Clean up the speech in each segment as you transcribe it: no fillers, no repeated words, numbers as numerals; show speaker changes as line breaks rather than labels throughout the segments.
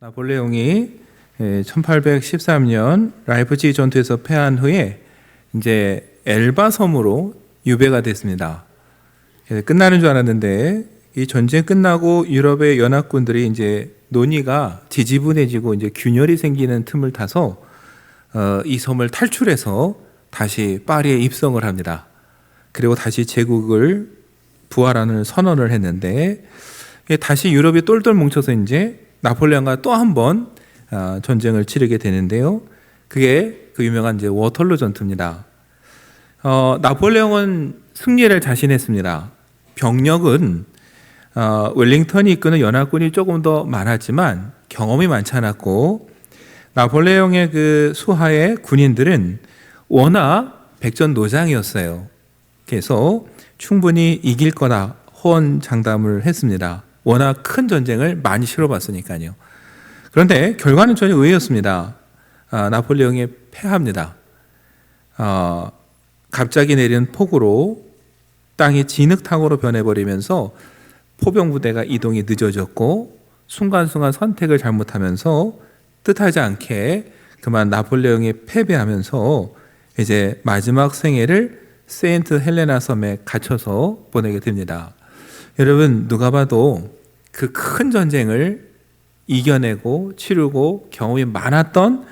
나폴레옹이 1813년 라이프치히 전투에서 패한 후에 이제 엘바 섬으로 유배가 됐습니다. 끝나는 줄 알았는데 이 전쟁 끝나고 유럽의 연합군들이 이제 논의가 지지분해지고 이제 균열이 생기는 틈을 타서 이 섬을 탈출해서 다시 파리에 입성을 합니다. 그리고 다시 제국을 부활하는 선언을 했는데 다시 유럽이 똘똘 뭉쳐서 이제 나폴레옹과 또 한 번 전쟁을 치르게 되는데요. 그게 그 유명한 이제 워털루 전투입니다. 나폴레옹은 승리를 자신했습니다. 병력은 웰링턴이 이끄는 연합군이 조금 더 많았지만 경험이 많지 않았고 나폴레옹의 그 수하의 군인들은 워낙 백전노장이었어요. 그래서 충분히 이길 거다 호언장담을 했습니다. 워낙 큰 전쟁을 많이 치러봤으니까요. 그런데 결과는 전혀 의외였습니다. 나폴레옹이 패합니다. 갑자기 내린 폭우로 땅이 진흙탕으로 변해버리면서 포병부대가 이동이 늦어졌고 순간순간 선택을 잘못하면서 뜻하지 않게 그만 나폴레옹이 패배하면서 이제 마지막 생애를 세인트 헬레나 섬에 갇혀서 보내게 됩니다. 여러분 누가 봐도 그 큰 전쟁을 이겨내고 치르고 경험이 많았던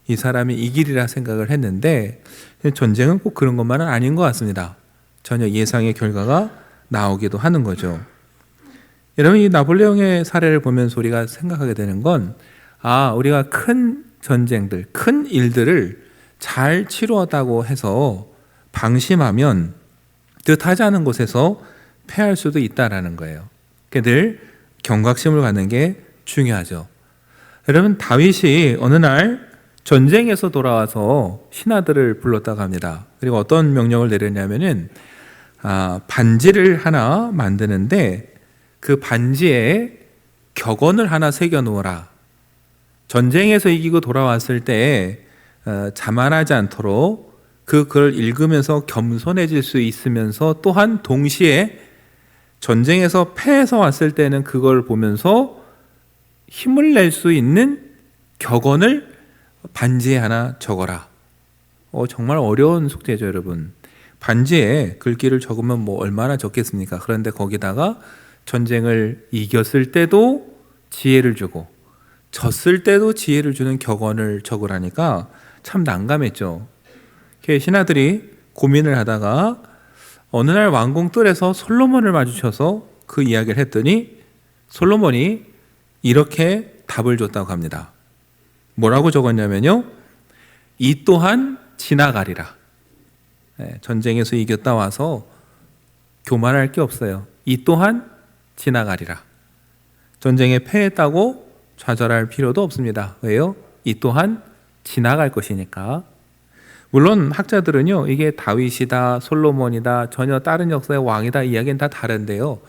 이 사람이 이기리라 생각을 했는데 전쟁은 꼭 그런 것만은 아닌 것 같습니다. 전혀 예상의 결과가 나오기도 하는 거죠. 여러분 이 나폴레옹의 사례를 보면서 우리가 생각하게 되는 건 우리가 큰 전쟁들, 큰 일들을 잘 치루었다고 해서 방심하면 뜻하지 않은 곳에서 패할 수도 있다라는 거예요. 늘 경각심을 갖는 게 중요하죠. 여러분 다윗이 어느 날 전쟁에서 돌아와서 신하들을 불렀다고 합니다. 그리고 어떤 명령을 내렸냐면은 반지를 하나 만드는데 그 반지에 격언을 하나 새겨 놓으라. 전쟁에서 이기고 돌아왔을 때 자만하지 않도록 그 글을 읽으면서 겸손해질 수 있으면서 또한 동시에 전쟁에서 패해서 왔을 때는 그걸 보면서 힘을 낼 수 있는 격언을 반지에 하나 적어라. 정말 어려운 숙제죠, 여러분. 반지에 글귀를 적으면 뭐 얼마나 적겠습니까? 그런데 거기다가 전쟁을 이겼을 때도 지혜를 주고 졌을 때도 지혜를 주는 격언을 적으라니까 참 난감했죠. 신하들이 고민을 하다가 어느 날 왕궁 뜰에서 솔로몬을 마주쳐서 그 이야기를 했더니 솔로몬이 이렇게 답을 줬다고 합니다. 뭐라고 적었냐면요. 이 또한 지나가리라. 전쟁에서 이겼다 와서 교만할 게 없어요. 이 또한 지나가리라. 전쟁에 패했다고 좌절할 필요도 없습니다. 왜요? 이 또한 지나갈 것이니까. 물론 학자들은요, 이게 다윗이다, 솔로몬이다, 전혀 다른 역사의 왕이다 이야기는 다 다른데요.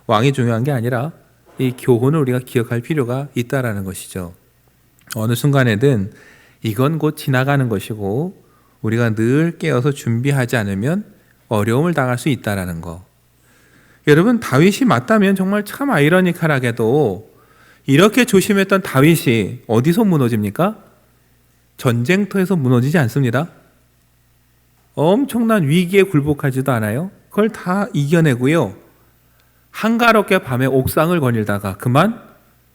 왕이 중요한 게 아니라 이 교훈을 우리가 기억할 필요가 있다라는 것이죠. 어느 순간에든 이건 곧 지나가는 것이고 우리가 늘 깨어서 준비하지 않으면 어려움을 당할 수 있다라는 거. 여러분 다윗이 맞다면 정말 참 아이러니컬하게도 이렇게 조심했던 다윗이 어디서 무너집니까? 전쟁터에서 무너지지 않습니다. 엄청난 위기에 굴복하지도 않아요. 그걸 다 이겨내고요. 한가롭게 밤에 옥상을 거닐다가 그만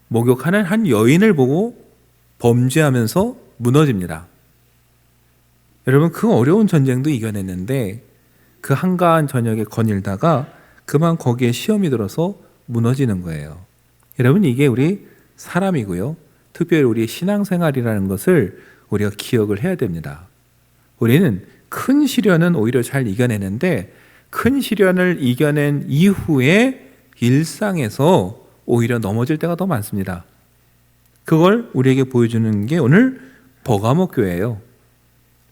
목욕하는 한 여인을 보고 범죄하면서 무너집니다. 여러분 그 어려운 전쟁도 이겨냈는데 그 한가한 저녁에 거닐다가 그만 거기에 시험이 들어서 무너지는 거예요. 여러분 이게 우리 사람이고요. 특별히 우리 신앙생활이라는 것을 우리가 기억을 해야 됩니다. 우리는 큰 시련은 오히려 잘 이겨내는데 큰 시련을 이겨낸 이후에 일상에서 오히려 넘어질 때가 더 많습니다. 그걸 우리에게 보여주는 게 오늘 버가모 교회예요.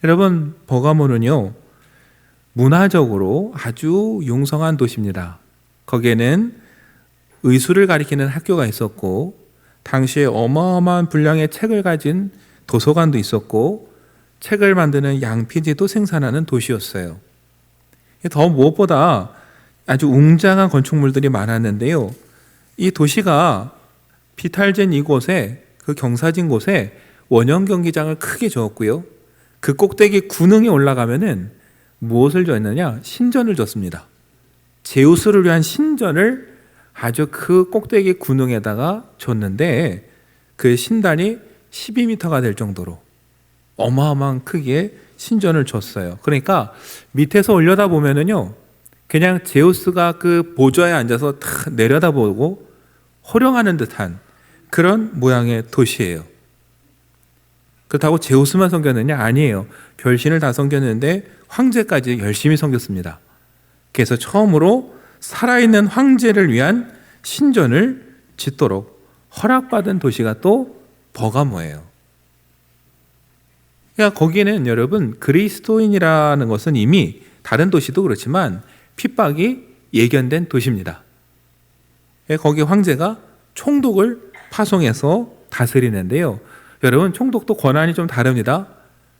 여러분 버가모는요 문화적으로 아주 융성한 도시입니다. 거기에는 의술을 가리키는 학교가 있었고 당시에 어마어마한 분량의 책을 가진 도서관도 있었고 책을 만드는 양피지도 생산하는 도시였어요. 더 무엇보다 아주 웅장한 건축물들이 많았는데요. 이 도시가 비탈진 이곳에 그 경사진 곳에 원형 경기장을 크게 지었고요. 그 꼭대기 군흥에 올라가면은 무엇을 줬느냐? 신전을 줬습니다. 제우스를 위한 신전을 아주 그 꼭대기 군흥에다가 줬는데 그 신단이 12m가 될 정도로 어마어마한 크기의 신전을 줬어요. 그러니까 밑에서 올려다 보면은요, 그냥 제우스가 그 보좌에 앉아서 탁 내려다보고 호령하는 듯한 그런 모양의 도시예요. 그렇다고 제우스만 섬겼느냐? 아니에요. 별신을 다 섬겼는데 황제까지 열심히 섬겼습니다. 그래서 처음으로 살아있는 황제를 위한 신전을 짓도록 허락받은 도시가 또 버가모예요. 그러니까 거기에는 여러분 그리스도인이라는 것은 이미 다른 도시도 그렇지만 핍박이 예견된 도시입니다. 거기 황제가 총독을 파송해서 다스리는데요. 여러분 총독도 권한이 좀 다릅니다.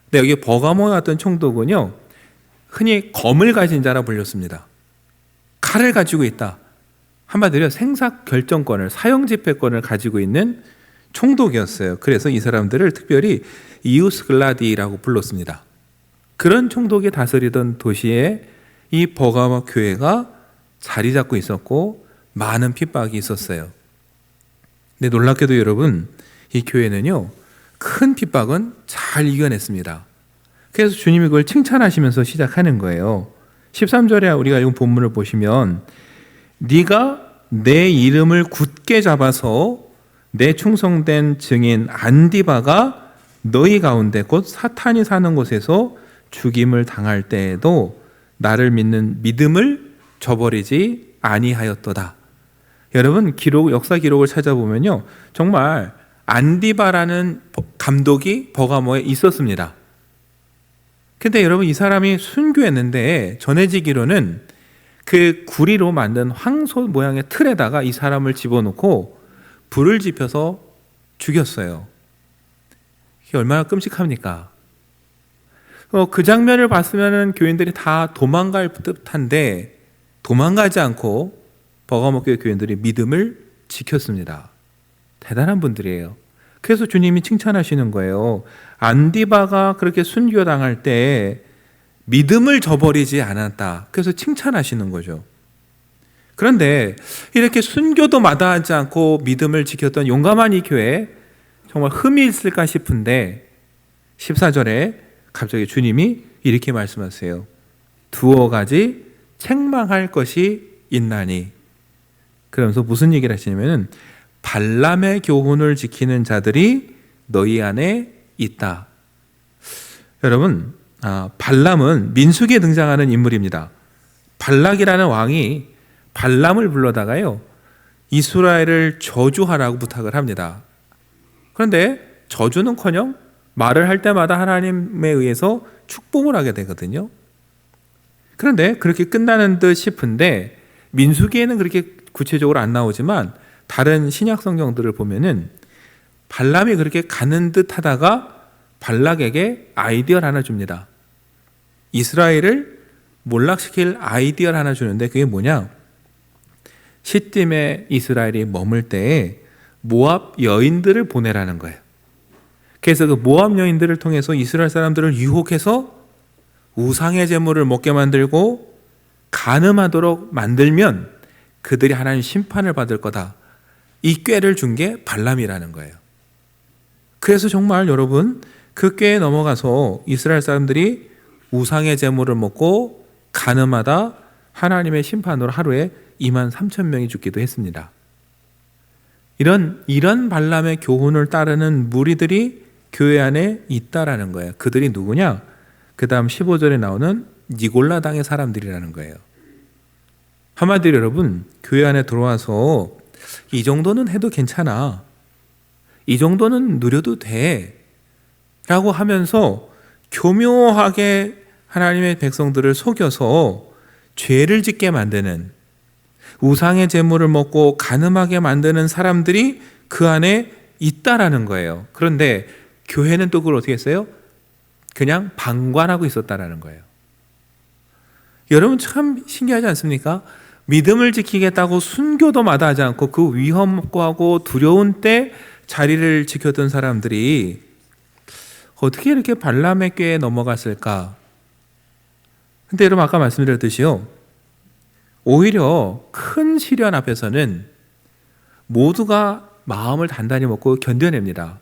근데 여기 버가모에 왔던 총독은요, 흔히 검을 가진 자라 불렸습니다. 칼을 가지고 있다. 한마디로 생사 결정권을, 사형 집행권을 가지고 있는 총독이었어요. 그래서 이 사람들을 특별히 이우스 글라디라고 불렀습니다. 그런 총독이 다스리던 도시에 이 버가모 교회가 자리 잡고 있었고 많은 핍박이 있었어요. 근데 놀랍게도 여러분, 이 교회는요, 큰 핍박은 잘 이겨냈습니다. 그래서 주님이 그걸 칭찬하시면서 시작하는 거예요. 13절에 우리가 이 본문을 보시면 네가 내 이름을 굳게 잡아서 내 충성된 증인 안디바가 너희 가운데 곧 사탄이 사는 곳에서 죽임을 당할 때에도 나를 믿는 믿음을 저버리지 아니하였도다. 여러분 역사 기록을 찾아보면요, 정말 안디바라는 감독이 버가모에 있었습니다. 근데 여러분 이 사람이 순교했는데 전해지기로는 그 구리로 만든 황소 모양의 틀에다가 이 사람을 집어넣고 불을 지펴서 죽였어요. 이게 얼마나 끔찍합니까? 그 장면을 봤으면 교인들이 다 도망갈 듯한데 도망가지 않고 버가모 교회 교인들이 믿음을 지켰습니다. 대단한 분들이에요. 그래서 주님이 칭찬하시는 거예요. 안디바가 그렇게 순교당할 때 믿음을 저버리지 않았다. 그래서 칭찬하시는 거죠. 그런데 이렇게 순교도 마다하지 않고 믿음을 지켰던 용감한 이 교회에 정말 흠이 있을까 싶은데 14절에 갑자기 주님이 이렇게 말씀하세요. 두어 가지 책망할 것이 있나니. 그러면서 무슨 얘기를 하시냐면은 발람의 교훈을 지키는 자들이 너희 안에 있다. 여러분, 발람은 민수기에 등장하는 인물입니다. 발락이라는 왕이 발람을 불러다가요, 이스라엘을 저주하라고 부탁을 합니다. 그런데 저주는커녕 말을 할 때마다 하나님에 의해서 축복을 하게 되거든요. 그런데 그렇게 끝나는 듯 싶은데 민수기에는 그렇게 구체적으로 안 나오지만 다른 신약 성경들을 보면은 발람이 그렇게 가는 듯 하다가 발락에게 아이디어를 하나 줍니다. 이스라엘을 몰락시킬 아이디어를 하나 주는데 그게 뭐냐? 시딤에 이스라엘이 머물 때에 모압 여인들을 보내라는 거예요. 그래서 그 모압 여인들을 통해서 이스라엘 사람들을 유혹해서 우상의 제물을 먹게 만들고 간음하도록 만들면 그들이 하나님 심판을 받을 거다. 이 꾀를 준 게 발람이라는 거예요. 그래서 정말 여러분 그 꾀에 넘어가서 이스라엘 사람들이 우상의 제물을 먹고 간음하다 하나님의 심판으로 하루에 23,000명이 죽기도 했습니다. 이런 발람의 교훈을 따르는 무리들이 교회 안에 있다라는 거예요. 그들이 누구냐? 그 다음 15절에 나오는 니골라당의 사람들이라는 거예요. 한마디로 여러분, 교회 안에 들어와서 이 정도는 해도 괜찮아, 이 정도는 누려도 돼 라고 하면서 교묘하게 하나님의 백성들을 속여서 죄를 짓게 만드는, 우상의 제물을 먹고 간음하게 만드는 사람들이 그 안에 있다라는 거예요. 그런데 교회는 또 그걸 어떻게 했어요? 그냥 방관하고 있었다라는 거예요. 여러분 참 신기하지 않습니까? 믿음을 지키겠다고 순교도 마다하지 않고 그 위험하고 두려운 때 자리를 지켰던 사람들이 어떻게 이렇게 발람의 꾀에 넘어갔을까? 근데 여러분 아까 말씀드렸듯이요, 오히려 큰 시련 앞에서는 모두가 마음을 단단히 먹고 견뎌냅니다.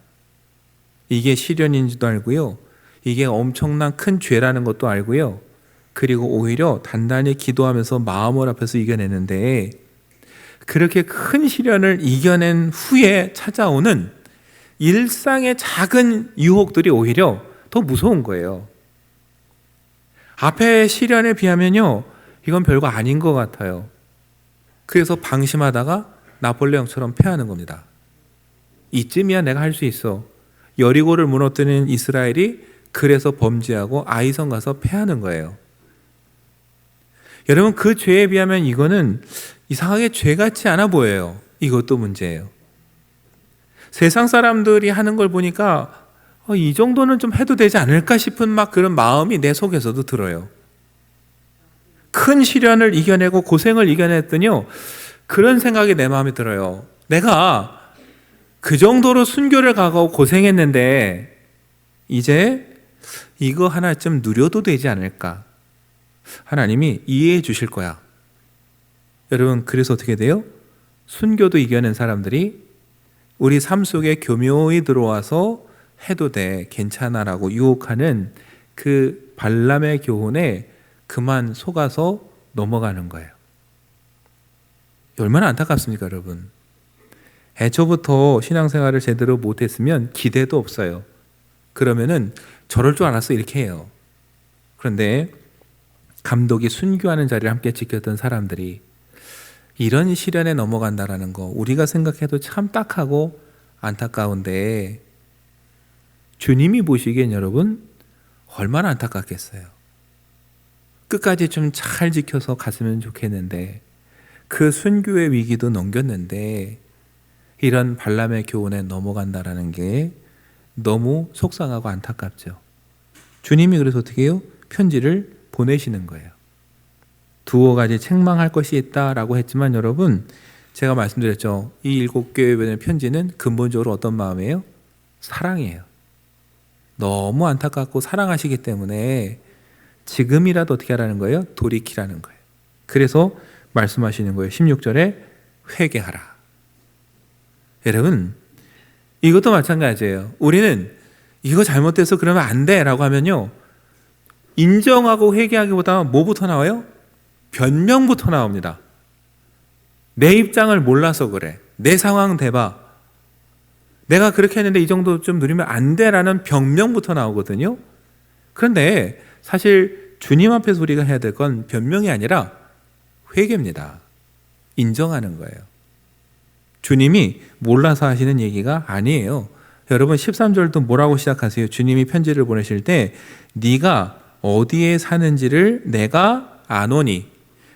이게 시련인지도 알고요, 이게 엄청난 큰 죄라는 것도 알고요, 그리고 오히려 단단히 기도하면서 마음을 앞에서 이겨내는데, 그렇게 큰 시련을 이겨낸 후에 찾아오는 일상의 작은 유혹들이 오히려 더 무서운 거예요. 앞에 시련에 비하면요, 이건 별거 아닌 것 같아요. 그래서 방심하다가 나폴레옹처럼 패하는 겁니다. 이쯤이야 내가 할 수 있어. 여리고를 무너뜨리는 이스라엘이 그래서 범죄하고 아이성 가서 패하는 거예요. 여러분, 그 죄에 비하면 이거는 이상하게 죄 같지 않아 보여요. 이것도 문제예요. 세상 사람들이 하는 걸 보니까 이 정도는 좀 해도 되지 않을까 싶은 막 그런 마음이 내 속에서도 들어요. 큰 시련을 이겨내고 고생을 이겨냈더니요, 그런 생각이 내 마음에 들어요. 내가 그 정도로 순교를 가고 고생했는데 이제 이거 하나쯤 누려도 되지 않을까? 하나님이 이해해 주실 거야. 여러분, 그래서 어떻게 돼요? 순교도 이겨낸 사람들이 우리 삶 속에 교묘히 들어와서 해도 돼, 괜찮아라고 유혹하는 그 발람의 교훈에 그만 속아서 넘어가는 거예요. 얼마나 안타깝습니까, 여러분? 애초부터 신앙생활을 제대로 못했으면 기대도 없어요. 그러면은 저럴 줄 알았어 이렇게 해요. 그런데 감독이 순교하는 자리를 함께 지켰던 사람들이 이런 시련에 넘어간다라는 거, 우리가 생각해도 참 딱하고 안타까운데 주님이 보시기엔 여러분 얼마나 안타깝겠어요. 끝까지 좀 잘 지켜서 갔으면 좋겠는데, 그 순교의 위기도 넘겼는데 이런 발람의 교훈에 넘어간다라는 게 너무 속상하고 안타깝죠. 주님이 그래서 어떻게 해요? 편지를 보내시는 거예요. 두어 가지 책망할 것이 있다라고 했지만 여러분, 제가 말씀드렸죠. 이 7교회에 보낸 편지는 근본적으로 어떤 마음이에요? 사랑이에요. 너무 안타깝고 사랑하시기 때문에 지금이라도 어떻게 하라는 거예요? 돌이키라는 거예요. 그래서 말씀하시는 거예요. 16절에 회개하라. 여러분, 이것도 마찬가지예요. 우리는 이거 잘못돼서 그러면 안 돼 라고 하면요, 인정하고 회개하기보다 뭐부터 나와요? 변명부터 나옵니다. 내 입장을 몰라서 그래. 내 상황 대봐. 내가 그렇게 했는데 이 정도 좀 누리면 안 돼라는 변명부터 나오거든요. 그런데 사실 주님 앞에서 우리가 해야 될 건 변명이 아니라 회개입니다. 인정하는 거예요. 주님이 몰라서 하시는 얘기가 아니에요. 여러분 13절도 뭐라고 시작하세요? 주님이 편지를 보내실 때 네가 어디에 사는지를 내가 아노니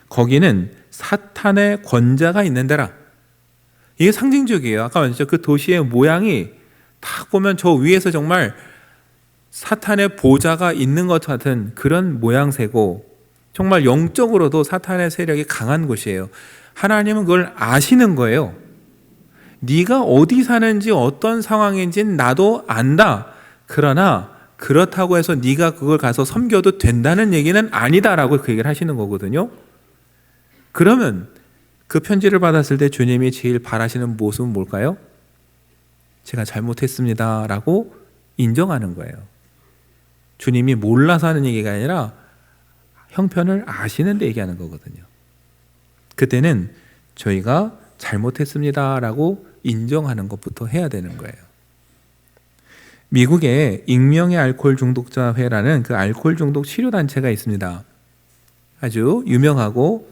거기는 사탄의 권자가 있는 데라. 이게 상징적이에요. 아까 말했죠. 그 도시의 모양이 딱 보면 저 위에서 정말 사탄의 보좌가 있는 것 같은 그런 모양새고, 정말 영적으로도 사탄의 세력이 강한 곳이에요. 하나님은 그걸 아시는 거예요. 네가 어디 사는지 어떤 상황인지는 나도 안다. 그러나 그렇다고 해서 네가 그걸 가서 섬겨도 된다는 얘기는 아니다라고 그 얘기를 하시는 거거든요. 그러면 그 편지를 받았을 때 주님이 제일 바라시는 모습은 뭘까요? 제가 잘못했습니다 라고 인정하는 거예요. 주님이 몰라서 하는 얘기가 아니라 형편을 아시는데 얘기하는 거거든요. 그때는 저희가 잘못했습니다 라고 인정하는 것부터 해야 되는 거예요. 미국에 익명의 알코올 중독자회라는 그 알코올 중독 치료단체가 있습니다. 아주 유명하고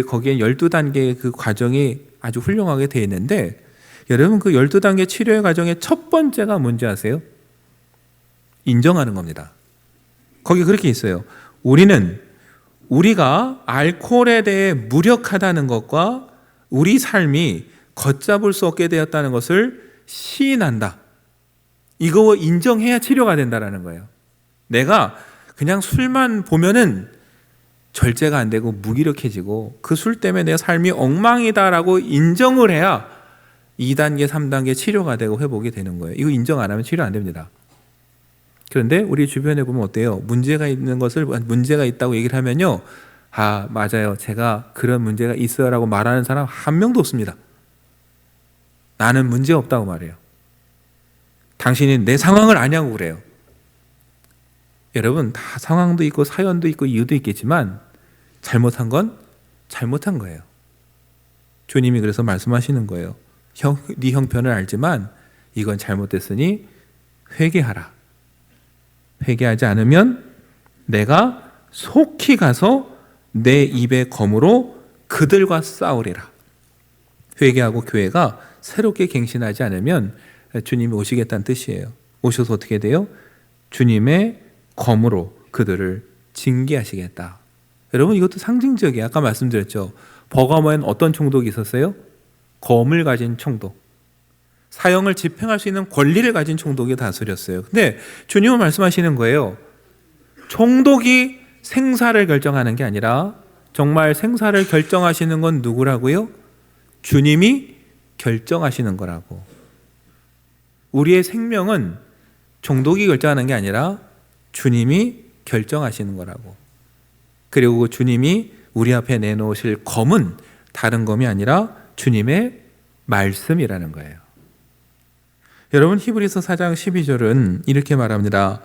거기에 12단계의 그 과정이 아주 훌륭하게 되어 있는데, 여러분 그 12단계 치료의 과정의 첫 번째가 뭔지 아세요? 인정하는 겁니다. 거기 그렇게 있어요. 우리가 알코올에 대해 무력하다는 것과 우리 삶이 걷잡을 수 없게 되었다는 것을 시인한다. 이거 인정해야 치료가 된다는 거예요. 내가 그냥 술만 보면은 절제가 안 되고 무기력해지고 그 술 때문에 내 삶이 엉망이다라고 인정을 해야 2단계, 3단계 치료가 되고 회복이 되는 거예요. 이거 인정 안 하면 치료 안 됩니다. 그런데 우리 주변에 보면 어때요? 문제가 있는 것을 문제가 있다고 얘기를 하면요. 아, 맞아요. 제가 그런 문제가 있어요 라고 말하는 사람 한 명도 없습니다. 나는 문제 없다고 말해요. 당신이 내 상황을 아냐고 그래요. 여러분, 다 상황도 있고 사연도 있고 이유도 있겠지만 잘못한 건 잘못한 거예요. 주님이 그래서 말씀하시는 거예요. 네 형편을 알지만 이건 잘못됐으니 회개하라. 회개하지 않으면 내가 속히 가서 내 입의 검으로 그들과 싸우리라. 회개하고 교회가 새롭게 갱신하지 않으면 주님이 오시겠다는 뜻이에요. 오셔서 어떻게 돼요? 주님의 검으로 그들을 징계하시겠다. 여러분, 이것도 상징적이에요. 아까 말씀드렸죠. 버가모엔 어떤 총독이 있었어요? 검을 가진 총독. 사형을 집행할 수 있는 권리를 가진 총독이 다스렸어요. 근데 주님은 말씀하시는 거예요. 총독이 생사를 결정하는 게 아니라 정말 생사를 결정하시는 건 누구라고요? 주님이 결정하시는 거라고. 우리의 생명은 총독이 결정하는 게 아니라 주님이 결정하시는 거라고. 그리고 주님이 우리 앞에 내놓으실 검은 다른 검이 아니라 주님의 말씀이라는 거예요. 여러분, 히브리서 4장 12절은 이렇게 말합니다.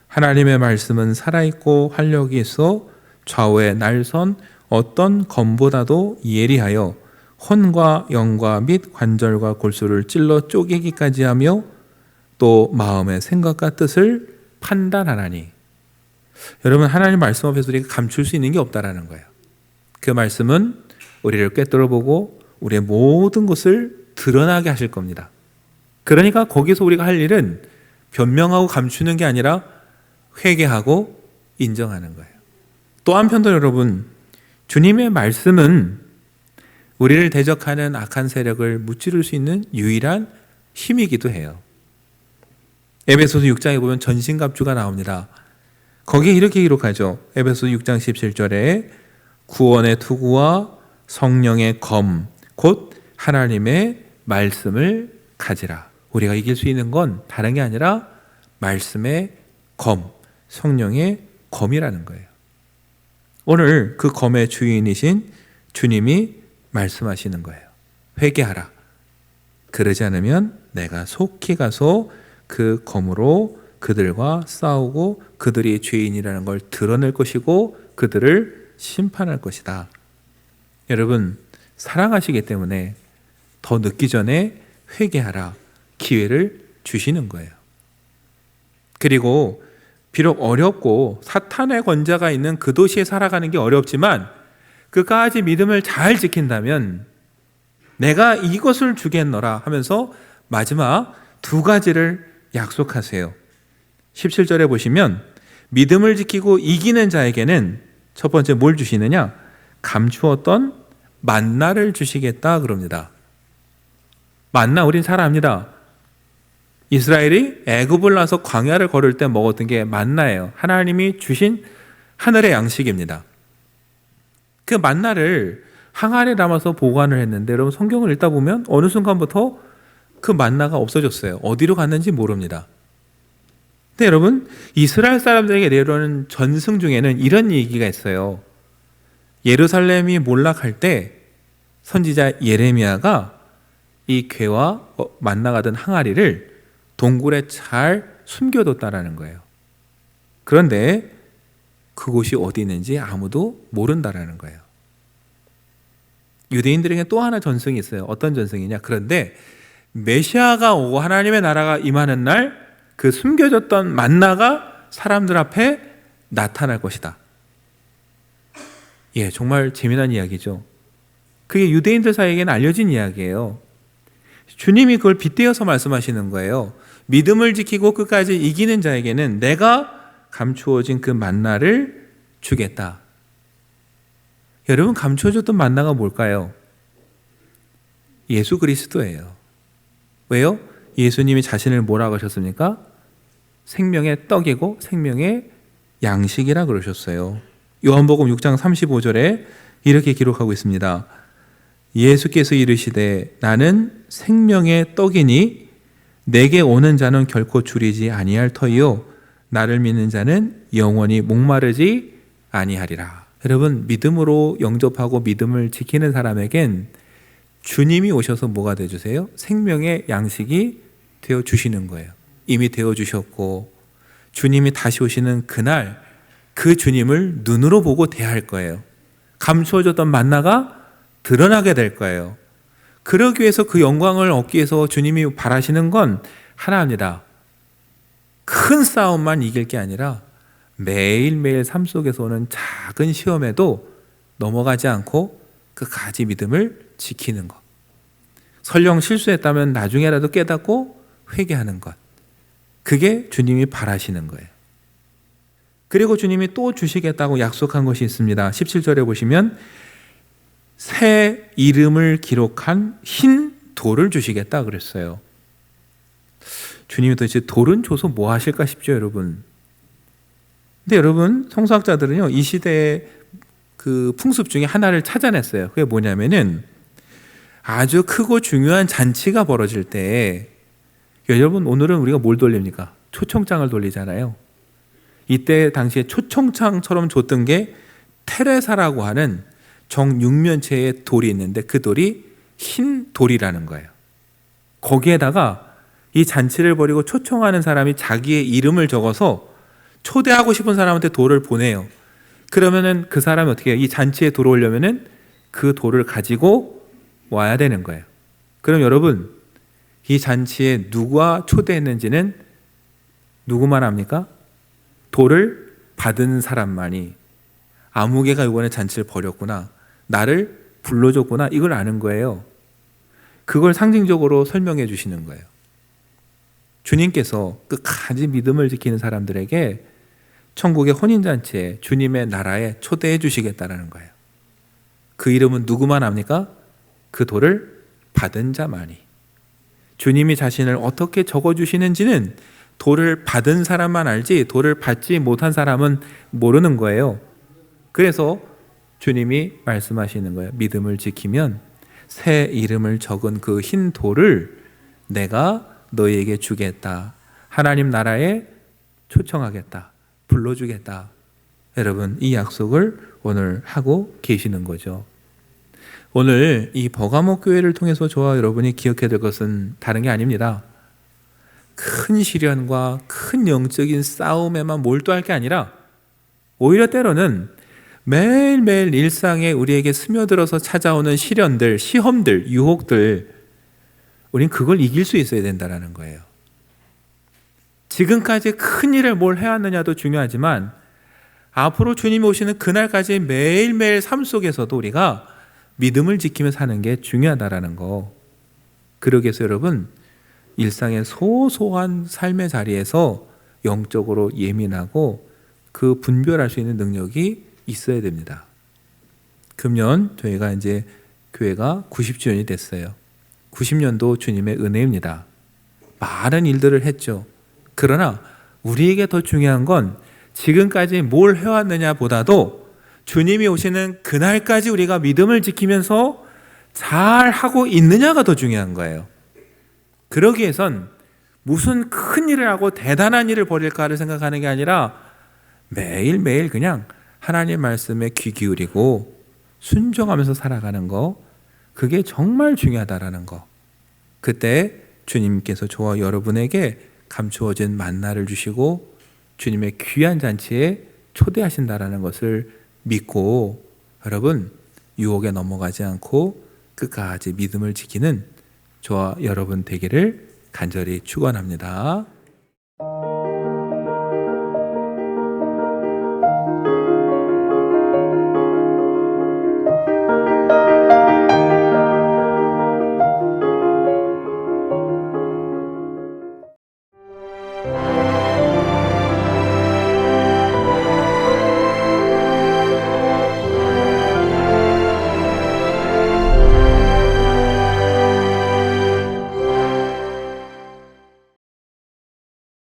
하나님의 말씀은 살아있고 활력이 있어 좌우에 날선 어떤 검보다도 예리하여 혼과 영과 및 관절과 골수를 찔러 쪼개기까지 하며 또 마음의 생각과 뜻을 판단하나니. 여러분, 하나님 말씀 앞에서 우리가 감출 수 있는 게 없다라는 거예요. 그 말씀은 우리를 꿰뚫어보고 우리의 모든 것을 드러나게 하실 겁니다. 그러니까 거기서 우리가 할 일은 변명하고 감추는 게 아니라 회개하고 인정하는 거예요. 또 한편도 여러분, 주님의 말씀은 우리를 대적하는 악한 세력을 무찌를 수 있는 유일한 힘이기도 해요. 에베소서 6장에 보면 전신갑주가 나옵니다. 거기에 이렇게 기록하죠. 에베소서 6장 17절에 구원의 투구와 성령의 검, 곧 하나님의 말씀을 가지라. 우리가 이길 수 있는 건 다른 게 아니라 말씀의 검, 성령의 검이라는 거예요. 오늘 그 검의 주인이신 주님이 말씀하시는 거예요. 회개하라. 그러지 않으면 내가 속히 가서 그 검으로 그들과 싸우고 그들이 죄인이라는 걸 드러낼 것이고 그들을 심판할 것이다. 여러분, 사랑하시기 때문에 더 늦기 전에 회개하라 기회를 주시는 거예요. 그리고 비록 어렵고 사탄의 권자가 있는 그 도시에 살아가는 게 어렵지만 그까지 믿음을 잘 지킨다면 내가 이것을 주겠노라 하면서 마지막 두 가지를 약속하세요. 17절에 보시면 믿음을 지키고 이기는 자에게는 첫 번째 뭘 주시느냐? 감추었던 만나를 주시겠다 그럽니다. 만나 우린 잘 압니다. 이스라엘이 애굽을 나서 광야를 걸을 때 먹었던 게 만나예요. 하나님이 주신 하늘의 양식입니다. 그 만나를 항아리에 담아서 보관을 했는데 여러분 성경을 읽다 보면 어느 순간부터 그 만나가 없어졌어요. 어디로 갔는지 모릅니다. 근데 여러분 이스라엘 사람들에게 내려오는 전승 중에는 이런 얘기가 있어요. 예루살렘이 몰락할 때 선지자 예레미야가 이 궤와 만나가던 항아리를 동굴에 잘 숨겨뒀다라는 거예요. 그런데 그곳이 어디 있는지 아무도 모른다라는 거예요. 유대인들에게 또 하나 전승이 있어요. 어떤 전승이냐? 그런데 메시아가 오고 하나님의 나라가 임하는 날 그 숨겨졌던 만나가 사람들 앞에 나타날 것이다. 예, 정말 재미난 이야기죠. 그게 유대인들 사이에게는 알려진 이야기예요. 주님이 그걸 빗대어서 말씀하시는 거예요. 믿음을 지키고 끝까지 이기는 자에게는 내가 감추어진 그 만나를 주겠다. 여러분 감추어졌던 만나가 뭘까요? 예수 그리스도예요. 왜요? 예수님이 자신을 뭐라고 하셨습니까? 생명의 떡이고 생명의 양식이라 그러셨어요. 요한복음 6장 35절에 이렇게 기록하고 있습니다. 예수께서 이르시되 나는 생명의 떡이니 내게 오는 자는 결코 줄이지 아니할 터이요 나를 믿는 자는 영원히 목마르지 아니하리라. 여러분, 믿음으로 영접하고 믿음을 지키는 사람에겐 주님이 오셔서 뭐가 되어주세요? 생명의 양식이 되어주시는 거예요. 이미 되어주셨고 주님이 다시 오시는 그날 그 주님을 눈으로 보고 대할 거예요. 감추어졌던 만나가 드러나게 될 거예요. 그러기 위해서 그 영광을 얻기 위해서 주님이 바라시는 건 하나입니다. 큰 싸움만 이길 게 아니라 매일매일 삶 속에서 오는 작은 시험에도 넘어가지 않고 끝까지 믿음을 지키는 것. 설령 실수했다면 나중에라도 깨닫고 회개하는 것. 그게 주님이 바라시는 거예요. 그리고 주님이 또 주시겠다고 약속한 것이 있습니다. 17절에 보시면 새 이름을 기록한 흰 돌을 주시겠다 그랬어요. 주님이 도대체 돌은 줘서 뭐 하실까 싶죠, 여러분. 근데 여러분, 성서학자들은요, 이 시대의 그 풍습 중에 하나를 찾아냈어요. 그게 뭐냐면은 아주 크고 중요한 잔치가 벌어질 때, 여러분, 오늘은 우리가 뭘 돌립니까? 초청장을 돌리잖아요. 이때 당시에 초청장처럼 줬던 게 테레사라고 하는 정육면체의 돌이 있는데 그 돌이 흰 돌이라는 거예요. 거기에다가 이 잔치를 벌이고 초청하는 사람이 자기의 이름을 적어서 초대하고 싶은 사람한테 돌을 보내요. 그러면은 그 사람이 어떻게 해요? 이 잔치에 들어오려면은 그 돌을 가지고 와야 되는 거예요. 그럼 여러분, 이 잔치에 누가 초대했는지는 누구만 압니까? 돌을 받은 사람만이, 아무개가 이번에 잔치를 벌였구나, 나를 불러줬구나, 이걸 아는 거예요. 그걸 상징적으로 설명해 주시는 거예요. 주님께서 끝까지 믿음을 지키는 사람들에게 천국의 혼인잔치에 주님의 나라에 초대해 주시겠다라는 거예요. 그 이름은 누구만 압니까? 그 돌을 받은 자만이. 주님이 자신을 어떻게 적어주시는지는 돌을 받은 사람만 알지 돌을 받지 못한 사람은 모르는 거예요. 그래서 주님이 말씀하시는 거예요. 믿음을 지키면 새 이름을 적은 그 흰 돌을 내가 너희에게 주겠다. 하나님 나라에 초청하겠다. 불러주겠다. 여러분, 이 약속을 오늘 하고 계시는 거죠. 오늘 이 버가모 교회를 통해서 저와 여러분이 기억해야 될 것은 다른 게 아닙니다. 큰 시련과 큰 영적인 싸움에만 몰두할 게 아니라 오히려 때로는 매일매일 일상에 우리에게 스며들어서 찾아오는 시련들, 시험들, 유혹들, 우린 그걸 이길 수 있어야 된다는 거예요. 지금까지 큰 일을 뭘 해왔느냐도 중요하지만 앞으로 주님이 오시는 그날까지 매일매일 삶 속에서도 우리가 믿음을 지키며 사는 게 중요하다는 거. 그러기 위해서 여러분, 일상의 소소한 삶의 자리에서 영적으로 예민하고 그 분별할 수 있는 능력이 있어야 됩니다. 금년 저희가 이제 교회가 90주년이 됐어요. 90년도 주님의 은혜입니다. 많은 일들을 했죠. 그러나 우리에게 더 중요한 건 지금까지 뭘 해왔느냐 보다도 주님이 오시는 그날까지 우리가 믿음을 지키면서 잘 하고 있느냐가 더 중요한 거예요. 그러기 위해선 무슨 큰 일을 하고 대단한 일을 벌일까를 생각하는 게 아니라 매일매일 그냥 하나님 말씀에 귀 기울이고 순종하면서 살아가는 거, 그게 정말 중요하다라는 거. 그때 주님께서 저와 여러분에게 감추어진 만나를 주시고 주님의 귀한 잔치에 초대하신다라는 것을 믿고 여러분, 유혹에 넘어가지 않고 끝까지 믿음을 지키는 저와 여러분 되기를 간절히 축원합니다.